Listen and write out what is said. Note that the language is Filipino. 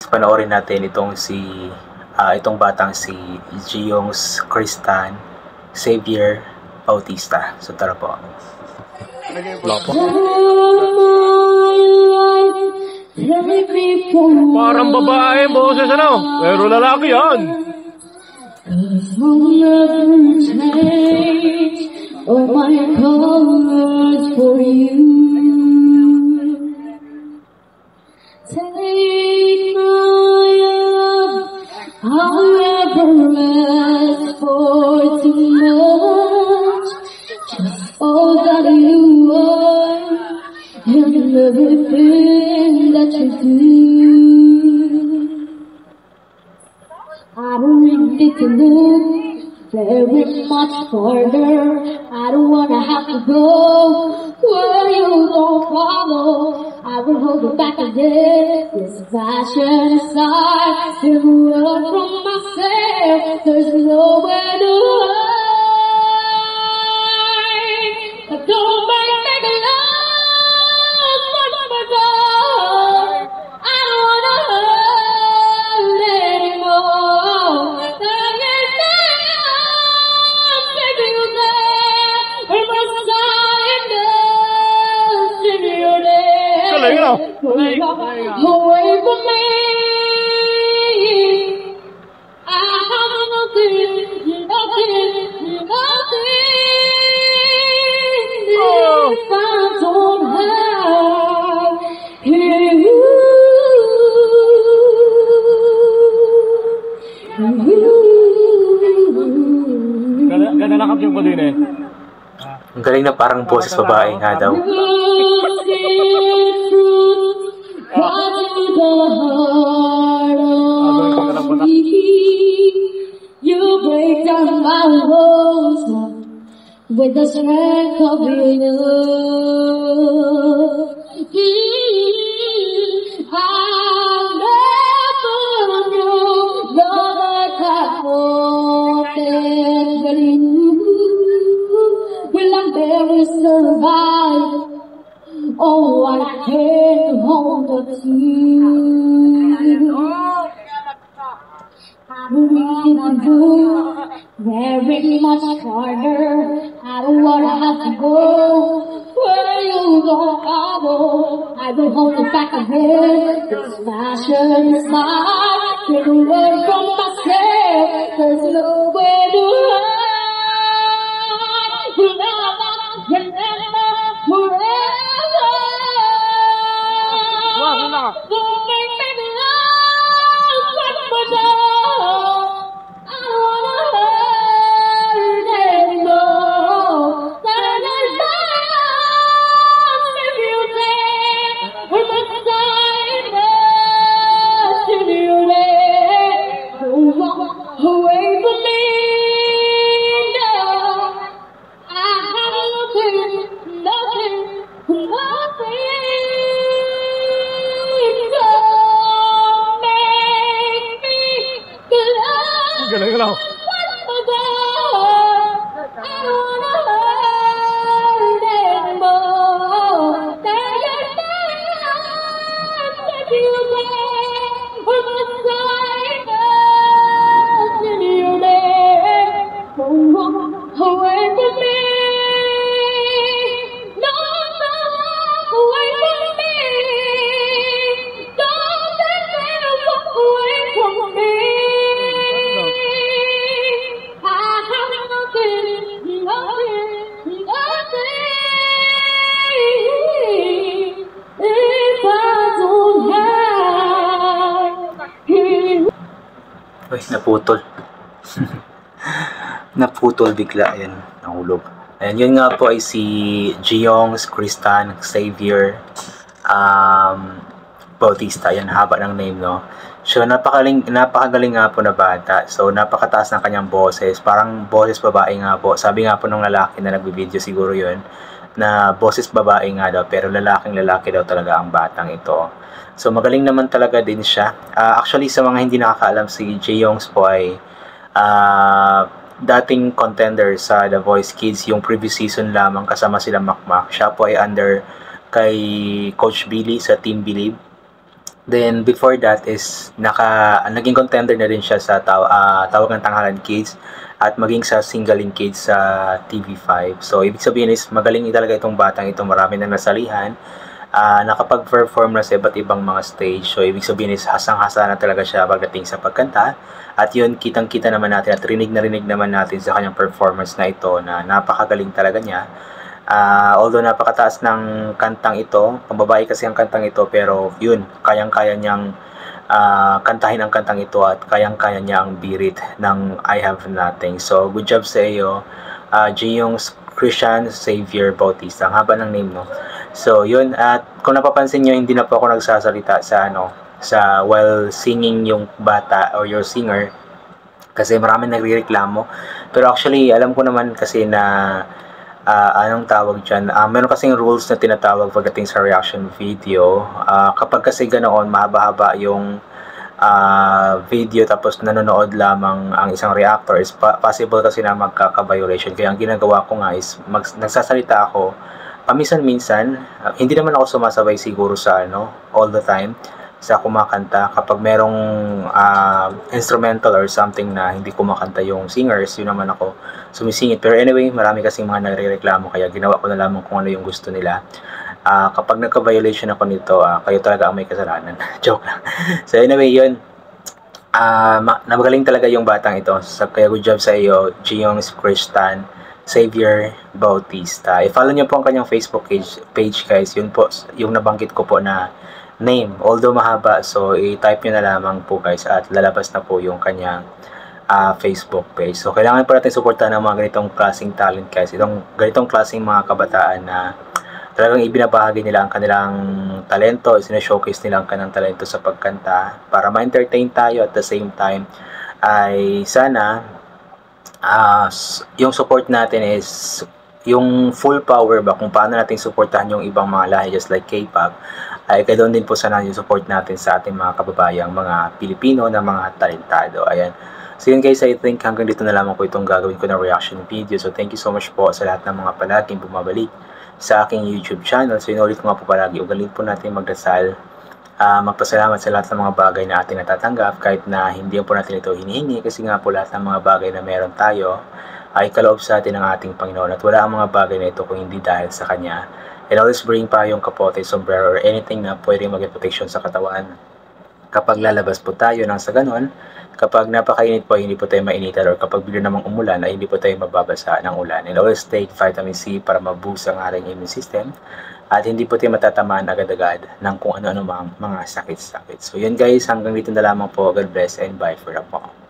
panoorin natin itong batang si Giyongs Kristan Xavier Bautista. So tara po. Parang babae boses pero lalaki yan. Oh, my colors for you. Take my love, I'll never ask for too much. Just all that you are and everything that you do. I don't need to look very much further. I don't wanna have to go where you don't follow. I will hold you back again. This passion aside, to run from myself. There's nowhere to hide. But don't make love my door. I don't wanna hurt anymore. Away from me, I have nothing. If I don't have you. Ganda nakap yung ko din eh. Ang galing na, parang boses babae nga daw. You break down my walls with the strength of your love. I'll never know love like I wanted, but you will never survive. Oh, I can't hold on to you. I don't need to do very much harder. I don't wanna have to go where you don't follow. I will hold you back again. This passion is mine. Can't run from myself. There's nowhere to hide. Forever. Don't make me love one more time. I don't wanna hurt anymore. If you take from my side, if you let walk away from me, no, I have nothing. Don't make me love. Galing lang. Away from me, no, away from me, don't let me walk away from me. I have nothing. If I don't have you. Uy, naputol. Naputol bigla. Ayan, nahulog. Ayan, yun nga po ay si Giyongs Kristan Xavier Bautista. Ayan, haba ng name, no? So, napakagaling nga po na bata. So, napakataas ng kanyang boses. Parang boses babae nga po. Sabi nga po nung lalaki na nagbibideo siguro yun, na boses babae nga daw, pero lalaki daw talaga ang batang ito. So, magaling naman talaga din siya. Actually, sa mga hindi nakakaalam, si Giyongs po ay dating contender sa The Voice Kids, yung previous season lamang kasama sila Makmak. Siya po ay under kay Coach Billy sa Team Believe. Then before that is naging contender na rin siya sa Tawag ng Tanghalan Kids at maging sa Singaling Kids sa TV5. So ibig sabihin is magaling talaga itong batang ito, marami nang nasalihan. Nakapag-perform na sa iba't ibang mga stage. So ibig sabihin is hasang-hasa na talaga siya pagdating sa pagkanta. At yun, kitang-kita naman natin at rinig naman natin sa kanyang performance na ito na napakagaling talaga niya. Although napakataas ng kantang ito, pambabae kasi ang kantang ito, pero yun, kayang-kaya niyang kantahin ang kantang ito at kayang-kaya niya ang birit ng I Have Nothing. So good job sa iyo, Jiyong Christian Xavier Bautista. Ang haba ng name, no? So yun, at kung napapansin niyo, hindi na po ako nagsasalita sa while singing yung bata or your singer kasi maraming nagrereklamo. Pero actually, alam ko naman kasi na anong tawag dyan, meron kasing rules na tinatawag pagdating sa reaction video. Kapag kasi ganoon, mahaba-haba yung video tapos nanonood lamang ang isang reactor, is possible kasi na magkaka-violation. Kaya ang ginagawa ko nga is nagsasalita ako paminsan-minsan. Hindi naman ako sumasabay siguro sa all the time sa kumakanta. Kapag merong instrumental or something na hindi kumakanta yung singers, yun naman ako sumisingit. Pero anyway, marami kasing mga nagrereklamo kaya ginawa ko na lamang kung ano yung gusto nila. Kapag nagka-violation ako nito, kayo talaga ang may kasalanan. Joke lang. So anyway, yun. Nabagaling talaga yung batang ito. Kaya good job sa iyo, Jiyong Christian Xavier Bautista. I-follow niyo po ang kanyang Facebook page guys. Yun po, yung nabanggit ko po na name. Although mahaba, so i-type nyo na lamang po guys at lalabas na po yung kanyang Facebook page. So kailangan po natin suportahan ng mga ganitong klaseng talent guys. Itong ganitong klaseng mga kabataan na talagang ibinabahagi nila ang kanilang talento, sinashowcase nila ang kanilang talento sa pagkanta para ma-entertain tayo at the same time ay sana yung support natin is yung full power ba kung paano natin suportahan yung ibang mga lahi just like K-pop, ay ganoon din po sana yung support natin sa ating mga kababayang mga Pilipino na mga talentado. Ayan. So yun guys, I think hanggang dito na lamang po itong gagawin ko na reaction video. So thank you so much po sa lahat ng mga palaging bumabalik sa aking YouTube channel. So inulit ko nga po palagi, ugaling po natin magdasal, magpasalamat sa lahat ng mga bagay na ating natatanggap kahit na hindi po natin ito hinihingi, kasi nga po lahat ng mga bagay na meron tayo ay kaloob sa atin ng ating Panginoon at wala ang mga bagay na ito kung hindi dahil sa Kanya. And always bring pa yung kapote, sombrero, or anything na pwedeng maging protection sa katawan kapag lalabas po tayo nang sa ganon, kapag napakainit po hindi po tayo mainitan, or kapag bigla namang umulan ay hindi po tayo mababasa ng ulan. And always take vitamin C para ma-boost ang ating immune system at hindi po tayo matatamaan agad-agad ng kung ano-ano mga sakit-sakit. So yun guys, hanggang dito na lamang po. God bless and bye for now po.